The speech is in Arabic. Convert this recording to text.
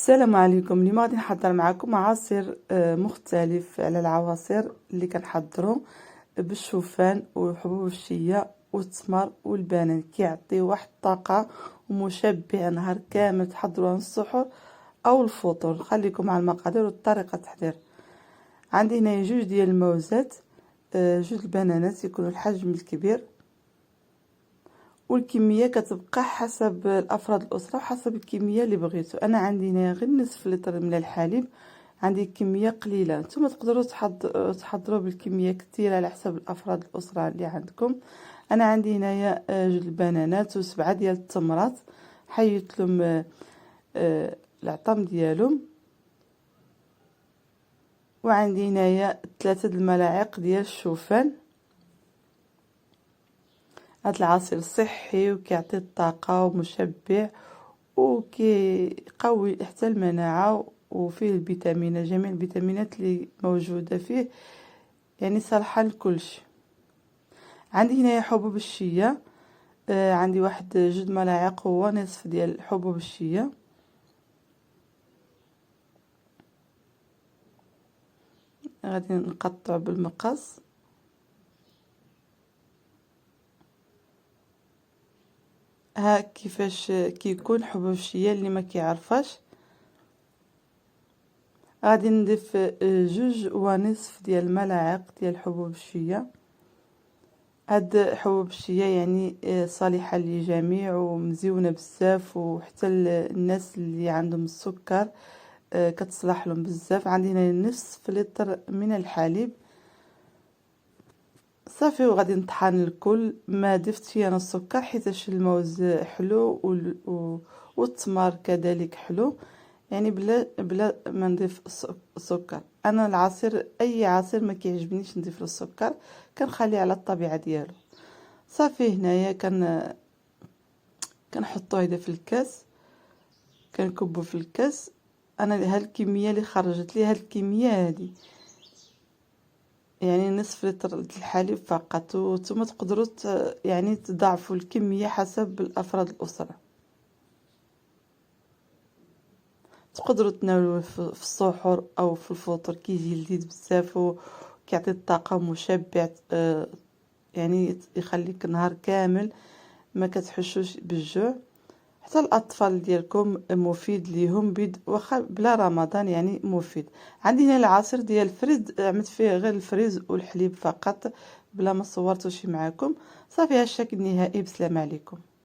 السلام عليكم. اليوم غادي نحضر معكم عصير مختلف على العواصر اللي كنحضروا بالشوفان وحبوب الشيا والتمر والبنان. كيعطي واحد الطاقه ومشبع نهار كامل، تحضروها السحور او الفطور. خليكم مع المقادير وطريقه التحضير. عندي هنا جوج ديال الموزات، جوج البنانات يكونوا الحجم الكبير، والكميه كتبقى حسب الافراد الاسره وحسب الكميه اللي بغيتو. انا عندي هنا غير نصف لتر من الحليب، عندي كميه قليله. نتوما تقدروا تحضروا بالكميه كثيره على حسب الافراد الاسره اللي عندكم. انا عندي هنايا جوج البنانات وسبعه ديال التمرات، حيدت لهم العظم ديالهم، وعندي هنايا 3 الملاعق ديال الشوفان. هاد العصير صحي وكيعطي الطاقه ومشبع وكيقوي حتى المناعه، وفيه الفيتامينات، جميع الفيتامينات اللي موجوده فيه، يعني صالحه لكلشي. عندي هنايا حبوب الشيا، عندي واحد جوج ملاعق ونصف ديال حبوب الشيا. غادي نقطع بالمقص. ها كيفاش كيكون حبوب الشيا اللي ما كيعرفاش. غادي نضيف جوج ونصف ديال الملاعق ديال حبوب الشيا. هاد حبوب الشيا يعني صالحه للجميع ومزيونه بزاف، وحتى الناس اللي عندهم السكر كتصلح لهم بزاف. عندي هنا نصف لتر من الحليب صافي، وغادي نطحن الكل. ما ضفتش انا السكر حيتاش الموز حلو والتمر كذلك حلو، يعني بلا ما نضيف السكر. انا العصير اي عصير ما كيعجبنيش نضيف له السكر، كنخليه على الطبيعه ديالو. صافي هنايا كنحطوه هذا في الكاس، كنكبو في الكاس. انا هاد الكميه اللي خرجت لي، هاد الكميه هادي يعني نصف لتر الحليب فقط، وانتم تقدروا يعني تضاعفوا الكميه حسب الافراد الاسره. تقدروا تناولوه في السحور او في الفطور، كيجي لذيذ بزاف وكيعطي الطاقه مشبع، يعني يخليك نهار كامل ما كتحسوش بالجوع. حتى الاطفال ديالكم مفيد ليهم، واخا بلا رمضان يعني مفيد. عندي هنا العصير ديال الفريز، عملت فيه غير الفريز والحليب فقط بلا ما صورتوش معاكم. صافي، هذا الشكل النهائي. بسلام عليكم.